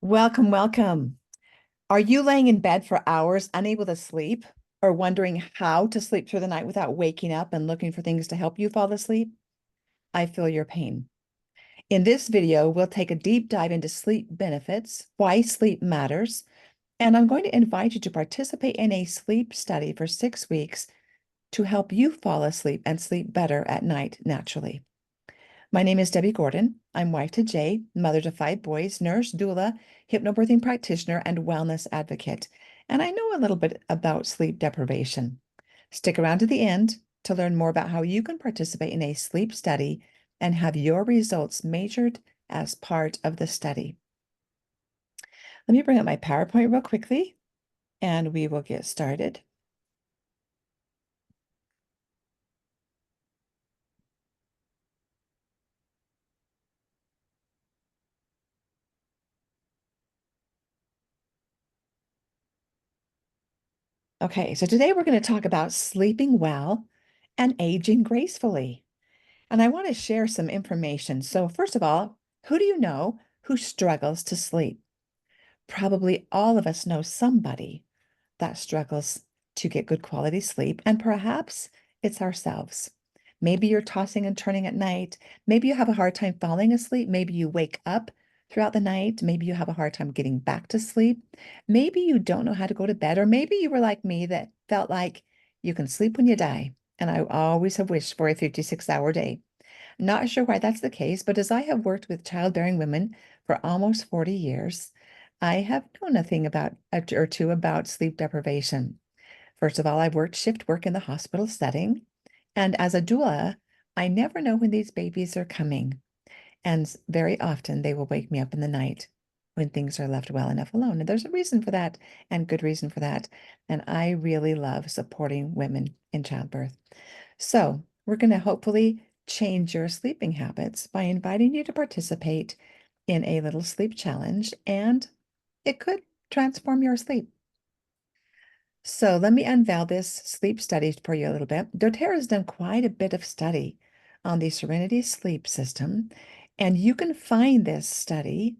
Welcome, welcome. Are you laying in bed for hours, unable to sleep, or wondering how to sleep through the night without waking up and looking for things to help you fall asleep? I feel your pain. In this video, we'll take a deep dive into sleep benefits, why sleep matters, and I'm going to invite you to participate in a sleep study for 6 weeks to help you fall asleep and sleep better at night naturally. My name is Debbie Gordon. I'm wife to Jay, mother to 5 boys, nurse, doula, hypnobirthing practitioner, and wellness advocate. And I know a little bit about sleep deprivation. Stick around to the end to learn more about how you can participate in a sleep study and have your results measured as part of the study. Let me bring up my PowerPoint real quickly and we will get started. Okay, so today we're going to talk about sleeping well and aging gracefully. And I want to share some information. So, first of all, who do you know who struggles to sleep? Probably all of us know somebody that struggles to get good quality sleep, and perhaps it's ourselves. Maybe you're tossing and turning at night. Maybe you have a hard time falling asleep. Maybe you wake up throughout the night. Maybe you have a hard time getting back to sleep. Maybe you don't know how to go to bed, or maybe you were like me that felt like you can sleep when you die. And I always have wished for a 56-hour day. Not sure why that's the case, but as I have worked with childbearing women for almost 40 years, I have known a thing about or two about sleep deprivation. First of all, I've worked shift work in the hospital setting, and as a doula, I never know when these babies are coming. And very often they will wake me up in the night when things are left well enough alone. And there's a reason for that and good reason for that. And I really love supporting women in childbirth. So we're going to hopefully change your sleeping habits by inviting you to participate in a little sleep challenge, and it could transform your sleep. So let me unveil this sleep study for you a little bit. doTERRA has done quite a bit of study on the Serenity Sleep System, and you can find this study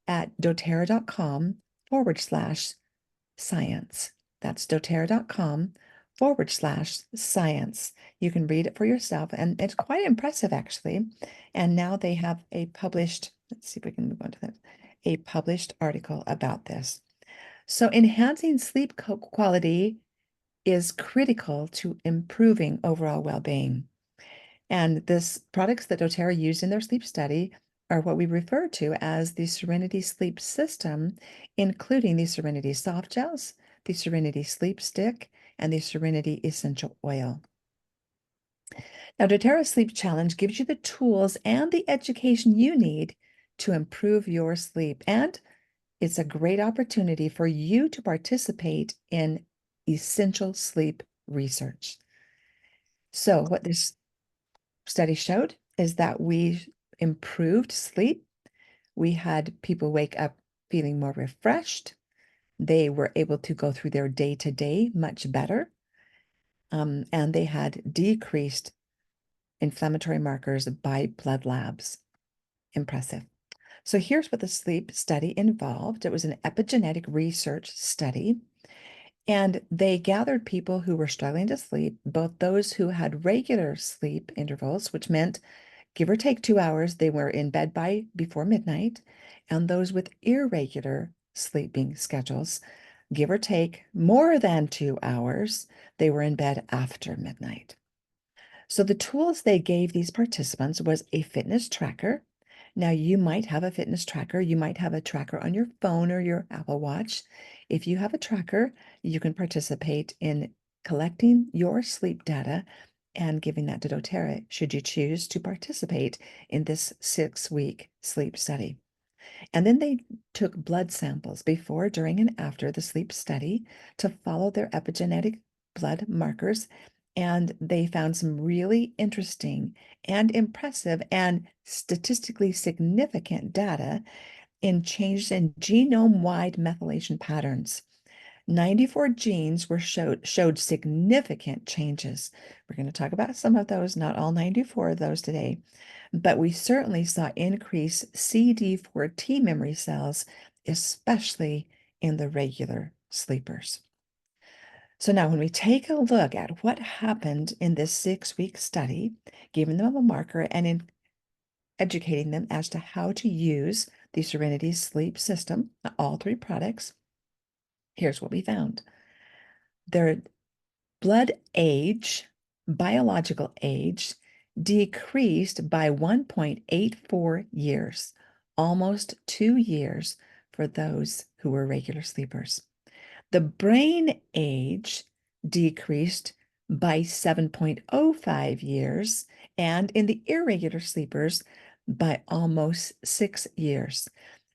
at doTERRA.com/science. That's doTERRA.com/science. You can read it for yourself, and it's quite impressive, actually. And now they have a published, let's see if we can move on to that, a published article about this. So, enhancing sleep quality is critical to improving overall well-being. And this products that doTERRA used in their sleep study are what we refer to as the Serenity Sleep System, including the Serenity Soft Gels, the Serenity Sleep Stick, and the Serenity Essential Oil. Now, doTERRA Sleep Challenge gives you the tools and the education you need to improve your sleep. And it's a great opportunity for you to participate in essential sleep research. So, what this study showed is that we improved sleep. We had people wake up feeling more refreshed. They were able to go through their day to day much better. And they had decreased inflammatory markers by blood labs. Impressive. So here's what the sleep study involved. It was an epigenetic research study, and they gathered people who were struggling to sleep, both those who had regular sleep intervals, which meant give or take 2 hours, they were in bed by before midnight, and those with irregular sleeping schedules, give or take more than 2 hours, they were in bed after midnight. So the tools they gave these participants was a fitness tracker. Now you might have a fitness tracker. You might have a tracker on your phone or your Apple Watch. If you have a tracker, you can participate in collecting your sleep data and giving that to doTERRA should you choose to participate in this 6-week sleep study. And then they took blood samples before, during, and after the sleep study to follow their epigenetic blood markers. And they found some really interesting and impressive and statistically significant data in changes in genome-wide methylation patterns. 94 genes were showed significant changes. We're going to talk about some of those, not all 94 of those today, but we certainly saw increased CD4 T memory cells especially in the regular sleepers. So now when we take a look at what happened in this 6-week study, giving them a marker and in educating them as to how to use the Serenity Sleep System, all 3 products, here's what we found. Their blood age, biological age, decreased by 1.84 years, almost 2 years for those who were regular sleepers. The brain age decreased by 7.05 years, and in the irregular sleepers by almost 6 years.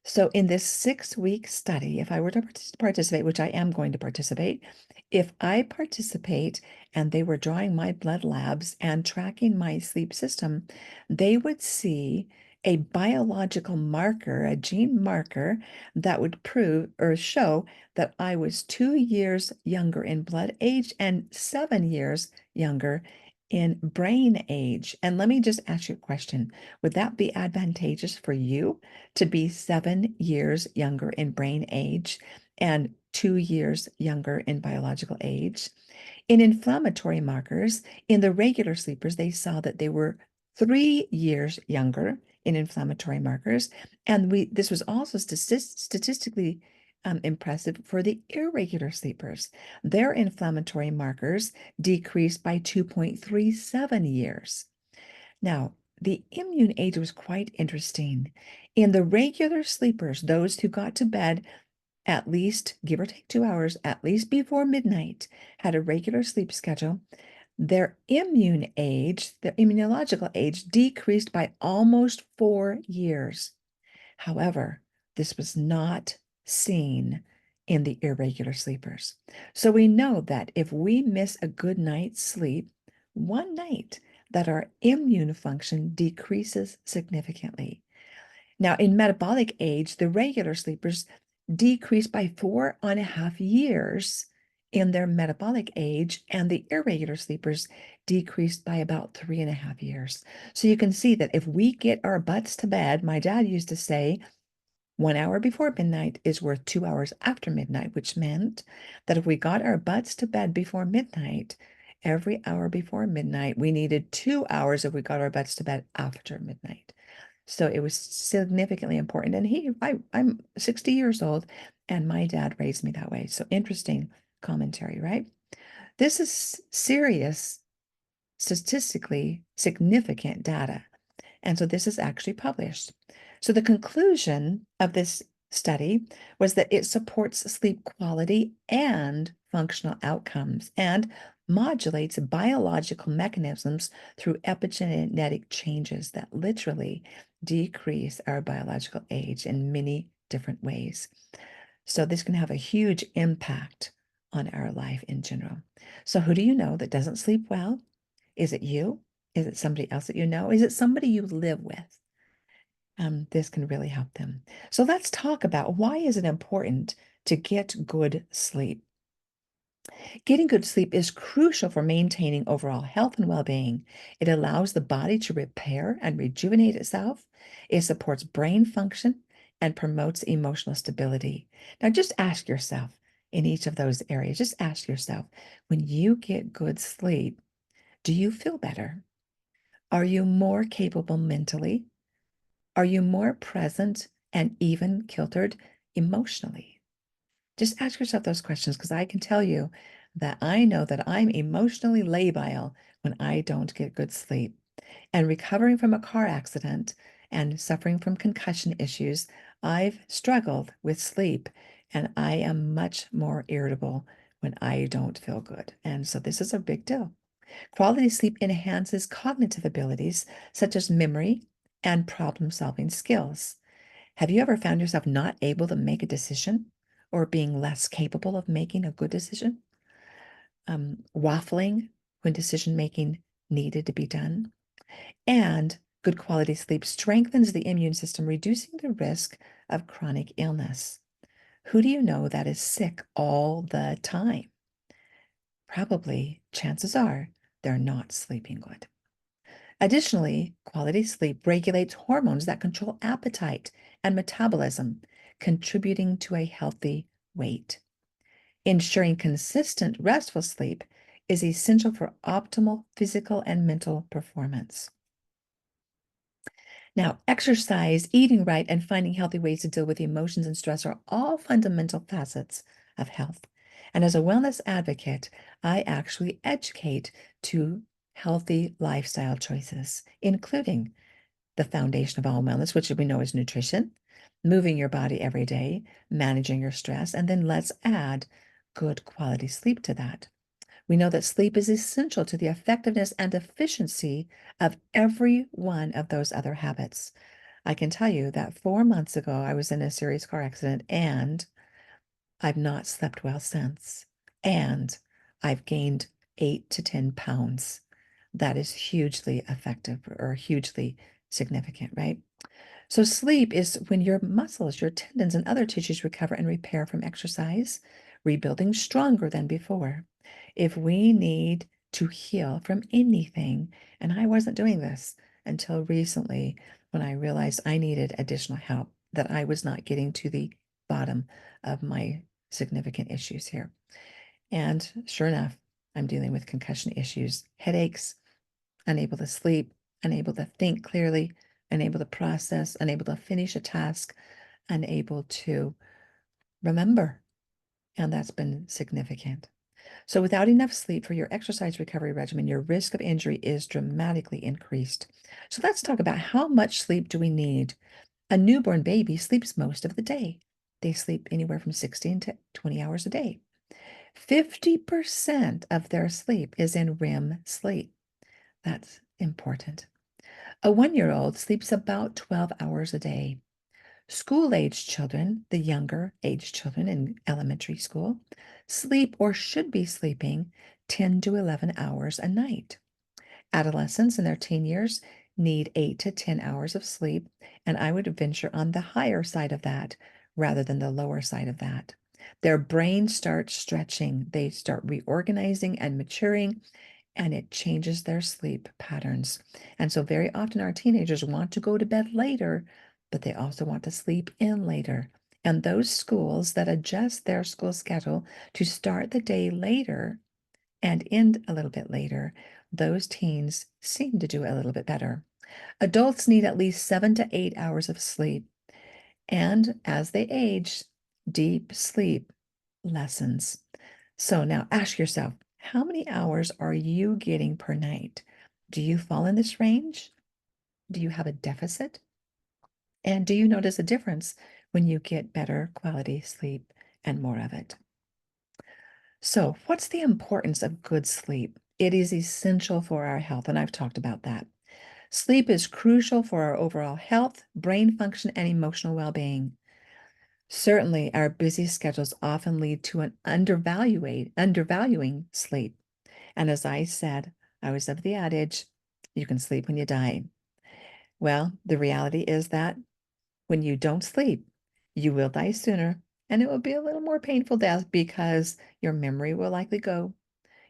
So in this 6-week study, if I were to participate, which I am going to participate, if I participate and they were drawing my blood labs and tracking my sleep system, they would see a biological marker, a gene marker that would prove or show that I was 2 years younger in blood age and 7 years younger in brain age. And let me just ask you a question. Would that be advantageous for you to be 7 years younger in brain age and 2 years younger in biological age? In inflammatory markers, in the regular sleepers, they saw that they were 3 years younger in inflammatory markers. And this was also statistically impressive for the irregular sleepers. Their inflammatory markers decreased by 2.37 years. Now, the immune age was quite interesting. In the regular sleepers, those who got to bed at least, give or take 2 hours, at least before midnight, had a regular sleep schedule, their immune age, their immunological age, decreased by almost 4 years. However, this was not seen in the irregular sleepers. So we know that if we miss a good night's sleep, one night, that our immune function decreases significantly. Now, in metabolic age, the regular sleepers decreased by 4.5 years in their metabolic age, and the irregular sleepers decreased by about 3.5 years. So you can see that if we get our butts to bed, my dad used to say 1 hour before midnight is worth 2 hours after midnight, which meant that if we got our butts to bed before midnight, every hour before midnight, we needed 2 hours if we got our butts to bed after midnight. So it was significantly important. And I'm 60 years old, and my dad raised me that way. So interesting commentary, right? This is serious, statistically significant data. And so this is actually published. So the conclusion of this study was that it supports sleep quality and functional outcomes and modulates biological mechanisms through epigenetic changes that literally decrease our biological age in many different ways. So this can have a huge impact on our life in general. So who do you know that doesn't sleep well? Is it you? Is it somebody else that you know? Is it somebody you live with? This can really help them. So let's talk about why is it important to get good sleep? Getting good sleep is crucial for maintaining overall health and well-being. It allows the body to repair and rejuvenate itself. It supports brain function and promotes emotional stability. Now, just ask yourself in each of those areas, just ask yourself, when you get good sleep, do you feel better? Are you more capable mentally? Are you more present and even kiltered emotionally? Just ask yourself those questions, because I can tell you that I know that I'm emotionally labile when I don't get good sleep. And recovering from a car accident and suffering from concussion issues, I've struggled with sleep, and I am much more irritable when I don't feel good. And so this is a big deal. Quality sleep enhances cognitive abilities such as memory and problem-solving skills. Have you ever found yourself not able to make a decision or being less capable of making a good decision? Waffling when decision making needed to be done? And good quality sleep strengthens the immune system, reducing the risk of chronic illness. Who do you know that is sick all the time? Probably, chances are, they're not sleeping good. Additionally, quality sleep regulates hormones that control appetite and metabolism, contributing to a healthy weight. Ensuring consistent, restful sleep is essential for optimal physical and mental performance. Now, exercise, eating right, and finding healthy ways to deal with emotions and stress are all fundamental facets of health. And as a wellness advocate, I actually educate to healthy lifestyle choices, including the foundation of all wellness, which we know is nutrition, moving your body every day, managing your stress, and then let's add good quality sleep to that. We know that sleep is essential to the effectiveness and efficiency of every one of those other habits. I can tell you that 4 months ago, I was in a serious car accident and I've not slept well since. And I've gained 8 to 10 pounds. That is hugely effective or hugely significant, right? So sleep is when your muscles, your tendons, and other tissues recover and repair from exercise, rebuilding stronger than before. If we need to heal from anything, and I wasn't doing this until recently when I realized I needed additional help, that I was not getting to the bottom of my significant issues here. And sure enough, I'm dealing with concussion issues, headaches, unable to sleep, unable to think clearly, unable to process, unable to finish a task, unable to remember. And that's been significant. So, without enough sleep for your exercise recovery regimen, your risk of injury is dramatically increased. So, let's talk about how much sleep do we need? A newborn baby sleeps most of the day. They sleep anywhere from 16 to 20 hours a day. 50% of their sleep is in REM sleep. That's important. A 1-year-old sleeps about 12 hours a day. School-aged children, the younger age children in elementary school, sleep or should be sleeping 10 to 11 hours a night. Adolescents in their teen years need 8 to 10 hours of sleep, and I would venture on the higher side of that rather than the lower side of that. Their brain starts stretching, they start reorganizing and maturing, and it changes their sleep patterns. And so very often our teenagers want to go to bed later, but they also want to sleep in later. And those schools that adjust their school schedule to start the day later and end a little bit later, those teens seem to do a little bit better. Adults need at least 7 to 8 hours of sleep. And as they age, deep sleep lessens. So now ask yourself, how many hours are you getting per night? Do you fall in this range? Do you have a deficit? And do you notice a difference when you get better quality sleep and more of it? So, what's the importance of good sleep? It is essential for our health, and I've talked about that. Sleep is crucial for our overall health, brain function, and emotional well-being. Certainly, our busy schedules often lead to an undervaluing sleep. And as I said, I was of the adage, you can sleep when you die. Well, the reality is that when you don't sleep, you will die sooner, and it will be a little more painful death because your memory will likely go,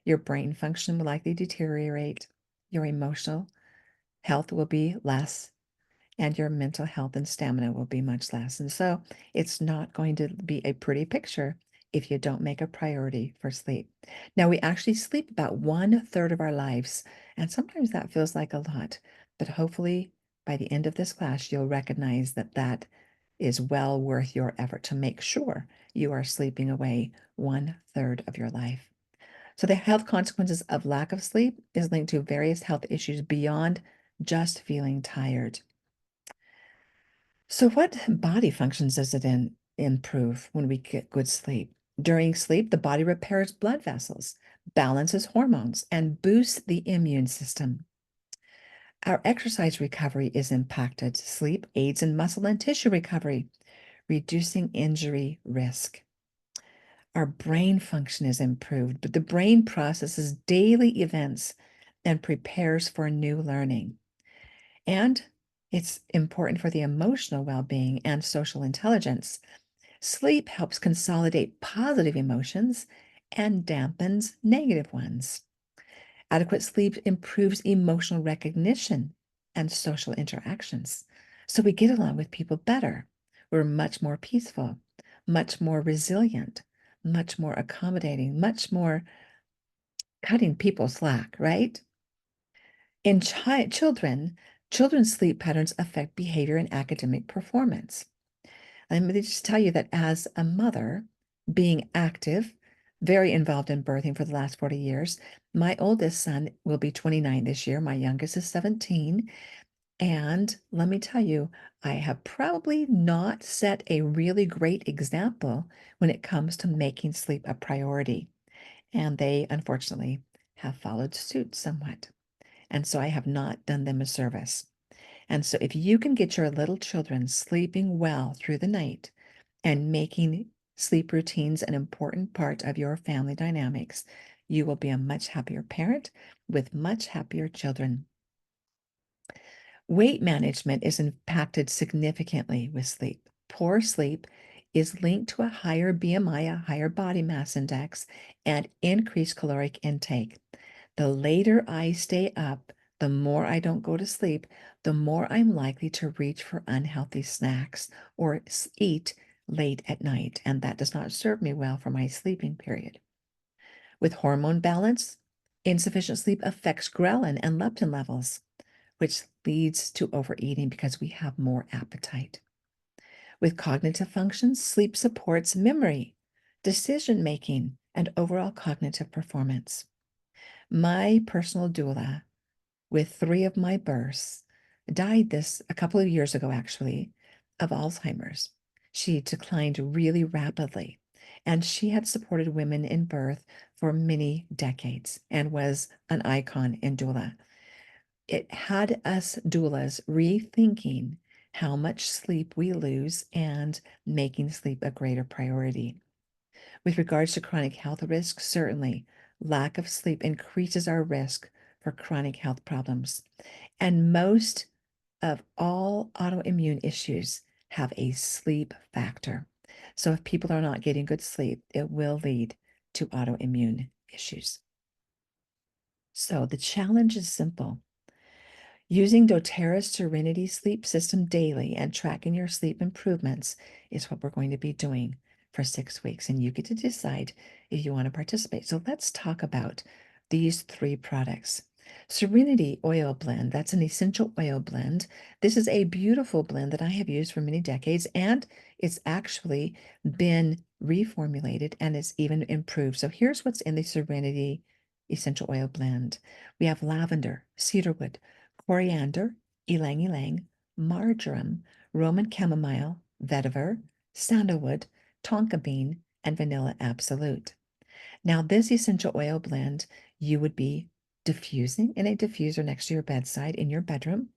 your brain function will likely deteriorate, your emotional health will be less, and your mental health and stamina will be much less. And so it's not going to be a pretty picture if you don't make a priority for sleep. Now, we actually sleep about 1/3 of our lives, and sometimes that feels like a lot, but hopefully by the end of this class, you'll recognize that that is well worth your effort to make sure you are sleeping away 1/3 of your life. So the health consequences of lack of sleep is linked to various health issues beyond just feeling tired. So, what body functions does it improve when we get good sleep? During sleep, the body repairs blood vessels, balances hormones, and boosts the immune system. Our exercise recovery is impacted. Sleep aids in muscle and tissue recovery, reducing injury risk. Our brain function is improved, but the brain processes daily events and prepares for new learning. And it's important for the emotional well-being and social intelligence. Sleep helps consolidate positive emotions and dampens negative ones. Adequate sleep improves emotional recognition and social interactions. So we get along with people better. We're much more peaceful, much more resilient, much more accommodating, much more cutting people slack, right? In children, children's sleep patterns affect behavior and academic performance. Let me just tell you that as a mother, being active, very involved in birthing for the last 40 years, my oldest son will be 29 this year. My youngest is 17. And let me tell you, I have probably not set a really great example when it comes to making sleep a priority. And they, unfortunately, have followed suit somewhat. And so I have not done them a service. And so if you can get your little children sleeping well through the night and making sleep routines an important part of your family dynamics, you will be a much happier parent with much happier children. Weight management is impacted significantly with sleep. Poor sleep is linked to a higher BMI, a higher body mass index, and increased caloric intake. The later I stay up, the more I don't go to sleep, the more I'm likely to reach for unhealthy snacks or eat late at night, and that does not serve me well for my sleeping period. With hormone balance, insufficient sleep affects ghrelin and leptin levels, which leads to overeating because we have more appetite. With cognitive functions, sleep supports memory, decision making, and overall cognitive performance. My personal doula, with 3 of my births, died this a couple of years ago, actually, of Alzheimer's. She declined really rapidly, and she had supported women in birth for many decades and was an icon in doula. It had us doulas rethinking how much sleep we lose and making sleep a greater priority. With regards to chronic health risks, certainly lack of sleep increases our risk for chronic health problems. And most of all autoimmune issues have a sleep factor. So if people are not getting good sleep, it will lead to autoimmune issues. So the challenge is simple. Using doTERRA's Serenity sleep system daily and tracking your sleep improvements is what we're going to be doing for 6 weeks, and you get to decide if you want to participate. So let's talk about these 3 products. Serenity Oil Blend, that's an essential oil blend. This is a beautiful blend that I have used for many decades, and it's actually been reformulated and it's even improved. So here's what's in the Serenity Essential Oil Blend. We have lavender, cedarwood, coriander, ylang ylang, marjoram, Roman chamomile, vetiver, sandalwood, tonka bean, and vanilla absolute. Now, this essential oil blend you would be diffusing in a diffuser next to your bedside in your bedroom.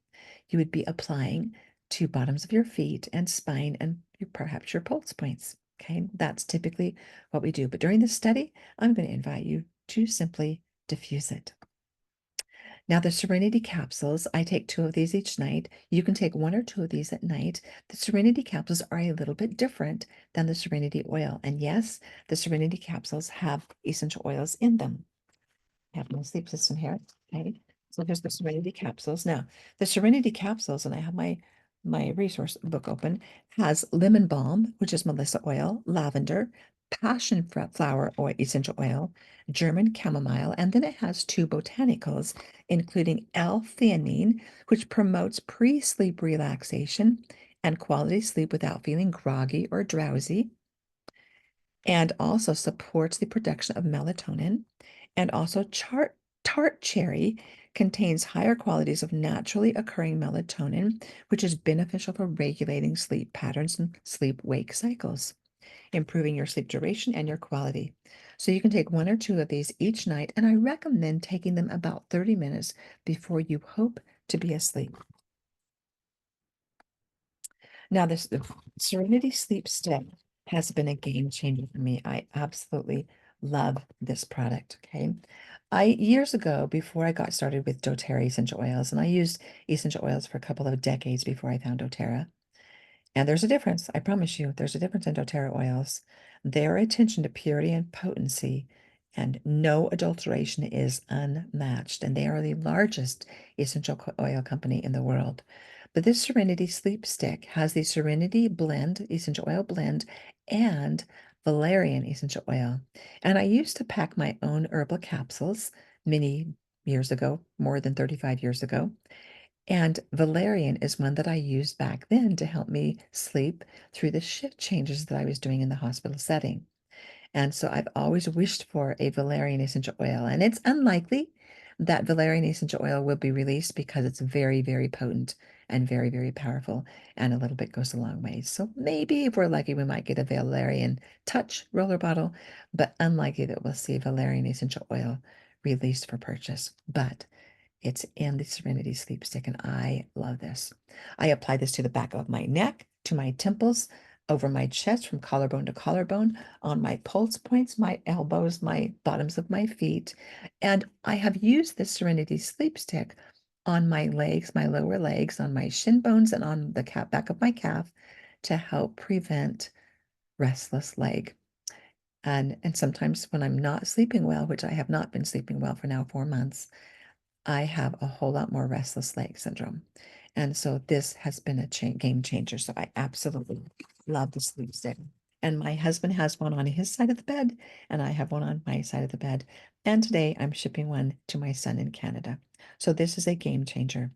You would be applying to bottoms of your feet and spine and perhaps your pulse points. Okay, that's typically what we do. But during this study, I'm going to invite you to simply diffuse it. Now, the Serenity capsules, I take 2 of these each night. You can take 1 or 2 of these at night. The Serenity capsules are a little bit different than the Serenity oil. And yes, the Serenity capsules have essential oils in them. I have my sleep system here. Okay. So here's the Serenity capsules. Now, the Serenity capsules, and I have my resource book open, has lemon balm, which is Melissa oil, lavender, passion flower oil, essential oil, German chamomile, and then it has 2 botanicals, including L-theanine, which promotes pre-sleep relaxation and quality sleep without feeling groggy or drowsy, and also supports the production of melatonin. And also tart cherry contains higher qualities of naturally occurring melatonin, which is beneficial for regulating sleep patterns and sleep-wake cycles, improving your sleep duration and your quality. So you can take 1 or 2 of these each night, and I recommend taking them about 30 minutes before you hope to be asleep. Now, the Serenity Sleep Stick has been a game changer for me. I absolutely love this product. Okay. Years ago, before I got started with doTERRA essential oils, and I used essential oils for a couple of decades before I found doTERRA. And there's a difference. I promise you, there's a difference in doTERRA oils. Their attention to purity and potency and no adulteration is unmatched. And they are the largest essential oil company in the world. But this Serenity Sleep Stick has the Serenity blend, essential oil blend, and valerian essential oil. And I used to pack my own herbal capsules many years ago, more than 35 years ago. And valerian is one that I used back then to help me sleep through the shift changes that I was doing in the hospital setting. And so I've always wished for a valerian essential oil, and it's unlikely that valerian essential oil will be released because it's very, very potent and very, very powerful, and a little bit goes a long way. So maybe if we're lucky, we might get a valerian touch roller bottle, but unlikely that we'll see valerian essential oil released for purchase. But it's in the Serenity Sleep Stick, and I love this. I apply this to the back of my neck, to my temples, over my chest from collarbone to collarbone, on my pulse points, my elbows, my bottoms of my feet. And I have used this Serenity Sleep Stick on my legs, my lower legs, on my shin bones, and on the back of my calf to help prevent restless leg. And sometimes when I'm not sleeping well, which I have not been sleeping well for now 4 months, I have a whole lot more restless leg syndrome. And so this has been a game changer. So I absolutely love the sleep stick. And my husband has one on his side of the bed, and I have one on my side of the bed. And today I'm shipping one to my son in Canada. So this is a game changer.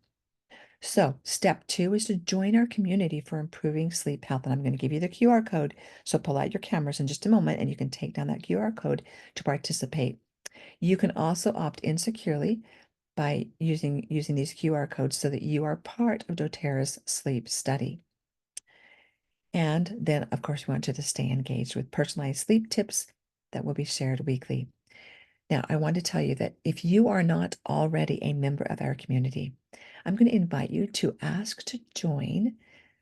So step 2 is to join our community for improving sleep health. And I'm going to give you the QR code. So pull out your cameras in just a moment and you can take down that QR code to participate. You can also opt in securely by using these QR codes so that you are part of doTERRA's sleep study. And then, of course, we want you to stay engaged with personalized sleep tips that will be shared weekly. Now, I want to tell you that if you are not already a member of our community, I'm going to invite you to ask to join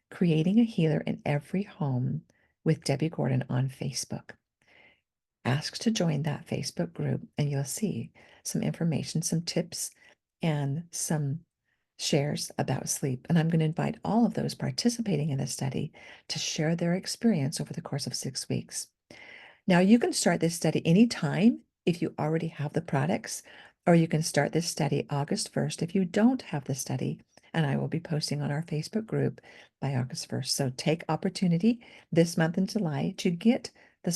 Creating a Healer in Every Home with Debbie Gordon on Facebook. Ask to join that Facebook group, and you'll see some information, some tips, and some shares about sleep. And I'm going to invite all of those participating in the study to share their experience over the course of 6 weeks. Now, you can start this study anytime if you already have the products, or you can start this study August 1st if you don't have the study. And I will be posting on our Facebook group by August 1st. So take opportunity this month in July to get the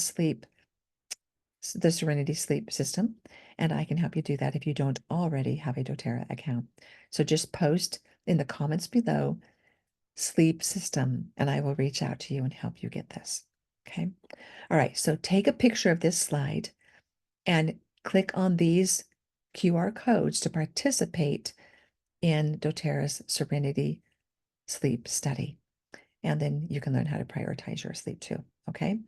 Serenity Sleep System, and I can help you do that if you don't already have a doTERRA account. So just post in the comments below sleep system, and I will reach out to you and help you get this. Okay. All right. So take a picture of this slide and click on these QR codes to participate in doTERRA's Serenity Sleep Study. And then you can learn how to prioritize your sleep too. Okay.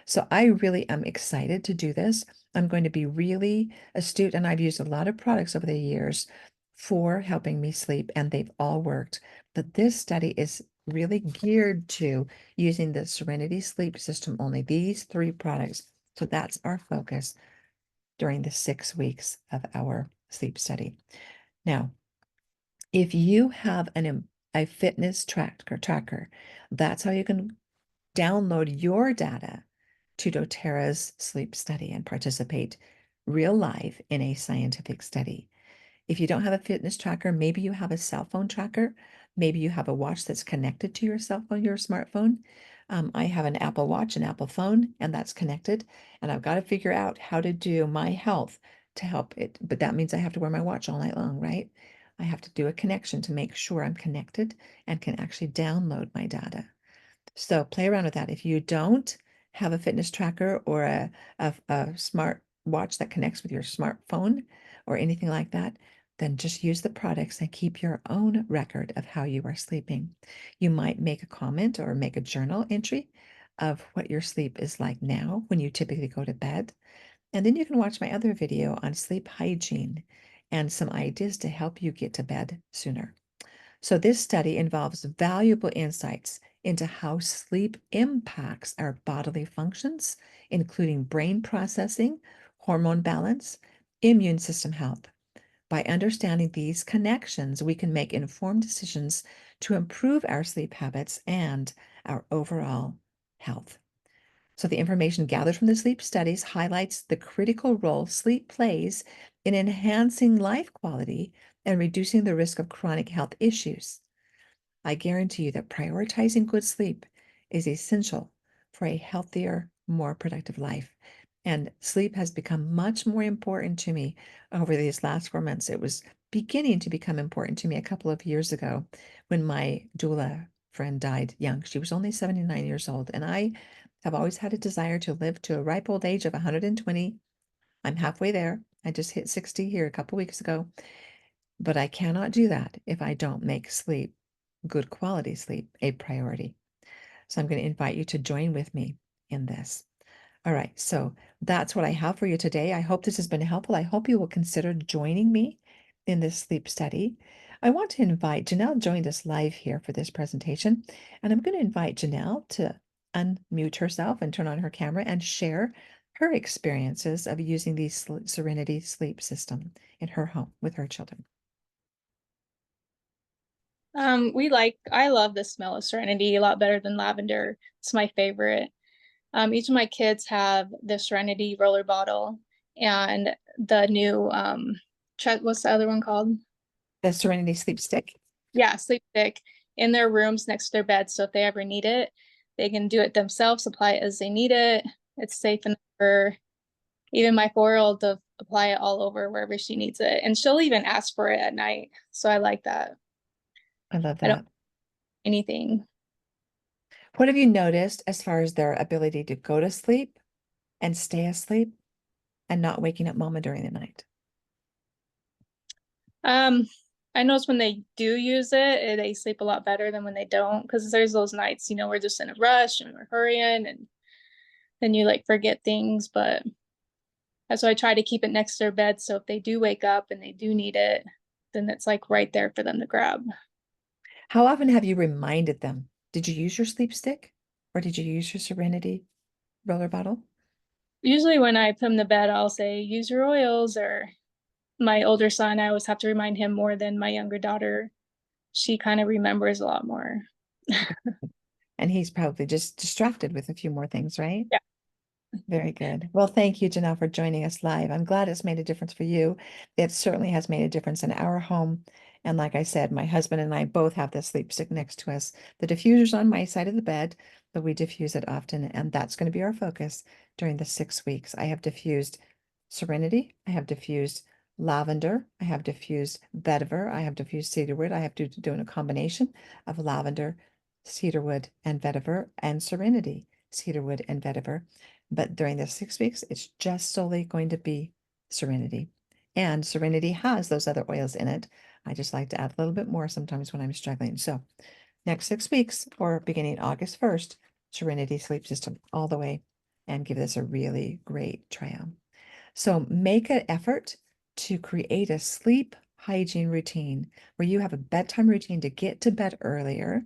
So I really am excited to do this. I'm going to be really astute, and I've used a lot of products over the years for helping me sleep, and they've all worked. But this study is really geared to using the Serenity Sleep System, only these 3 products. So that's our focus during the 6 weeks of our sleep study. Now, if you have a fitness tracker, that's how you can download your data to doTERRA's sleep study and participate real life in a scientific study. If you don't have a fitness tracker, maybe you have a cell phone tracker. Maybe you have a watch that's connected to your cell phone, your smartphone. I have an Apple Watch, an Apple phone, and that's connected. And I've got to figure out how to do my health to help it. But that means I have to wear my watch all night long, right? I have to do a connection to make sure I'm connected and can actually download my data. So play around with that. If you don't have a fitness tracker or a smart watch that connects with your smartphone or anything like that, then just use the products and keep your own record of how you are sleeping. You might make a comment or make a journal entry of what your sleep is like now when you typically go to bed. And then you can watch my other video on sleep hygiene and some ideas to help you get to bed sooner. So this study involves valuable insights into how sleep impacts our bodily functions, including brain processing, hormone balance, immune system health. By understanding these connections, we can make informed decisions to improve our sleep habits and our overall health. So the information gathered from the sleep studies highlights the critical role sleep plays in enhancing life quality and reducing the risk of chronic health issues. I guarantee you that prioritizing good sleep is essential for a healthier, more productive life. And sleep has become much more important to me over these last 4 months. It was beginning to become important to me a couple of years ago when my doula friend died young. She was only 79 years old. And I have always had a desire to live to a ripe old age of 120. I'm halfway there. I just hit 60 here a couple weeks ago. But I cannot do that if I don't make sleep, good quality sleep, a priority. So I'm going to invite you to join with me in this. All right, so that's what I have for you today. I hope this has been helpful. I hope you will consider joining me in this sleep study. I want to invite Janelle joined us live here for this presentation, and I'm going to invite Janelle to unmute herself and turn on her camera and share her experiences of using the Serenity sleep system in her home with her children. I love the smell of Serenity a lot better than lavender. It's my favorite. Each of my kids have the Serenity roller bottle and the new, what's the other one called? The Serenity Sleep Stick. Yeah, sleep stick in their rooms next to their bed. So if they ever need it, they can do it themselves, apply it as they need it. It's safe enough for even my 4-year-old to apply it all over wherever she needs it. And she'll even ask for it at night. So I like that. I love I don't that. anything. What have you noticed as far as their ability to go to sleep and stay asleep and not waking up mama during the night? Um, I notice when they do use it, they sleep a lot better than when they don't. Because there's those nights, we're just in a rush and we're hurrying, and then you like forget things. But that's why I try to keep it next to their bed. So if they do wake up and they do need it, then it's like right there for them to grab. How often have you reminded them? Did you use your sleep stick or did you use your Serenity roller bottle? Usually when I put them to bed, I'll say, use your oils. Or my older son, I always have to remind him more than my younger daughter. She kind of remembers a lot more. And he's probably just distracted with a few more things, right? Yeah. Very good. Well, thank you, Janelle, for joining us live. I'm glad it's made a difference for you. It certainly has made a difference in our home. And like I said, my husband and I both have the sleep stick next to us. The diffuser's on my side of the bed, but we diffuse it often. And that's going to be our focus during the 6 weeks. I have diffused Serenity. I have diffused lavender. I have diffused vetiver. I have diffused cedarwood. I have to doing a combination of lavender, cedarwood, and vetiver, and Serenity, cedarwood, and vetiver. But during the 6 weeks, it's just solely going to be Serenity. And Serenity has those other oils in it. I just like to add a little bit more sometimes when I'm struggling. So next 6 weeks or beginning August 1st, Serenity Sleep System all the way and give this a really great try out. So make an effort to create a sleep hygiene routine where you have a bedtime routine to get to bed earlier,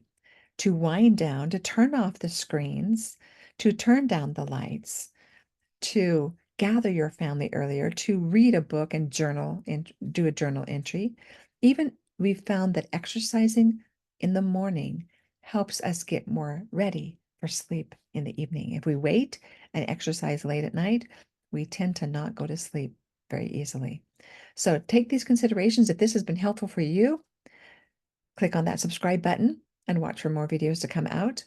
to wind down, to turn off the screens, to turn down the lights, to gather your family earlier, to read a book and journal and do a journal entry. Even we've found that exercising in the morning helps us get more ready for sleep in the evening. If we wait and exercise late at night, we tend to not go to sleep very easily. So take these considerations. If this has been helpful for you, click on that subscribe button and watch for more videos to come out.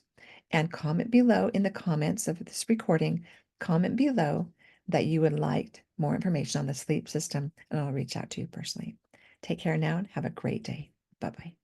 And comment below in the comments of this recording, comment below that you would like more information on the sleep system, and I'll reach out to you personally. Take care now and have a great day. Bye-bye.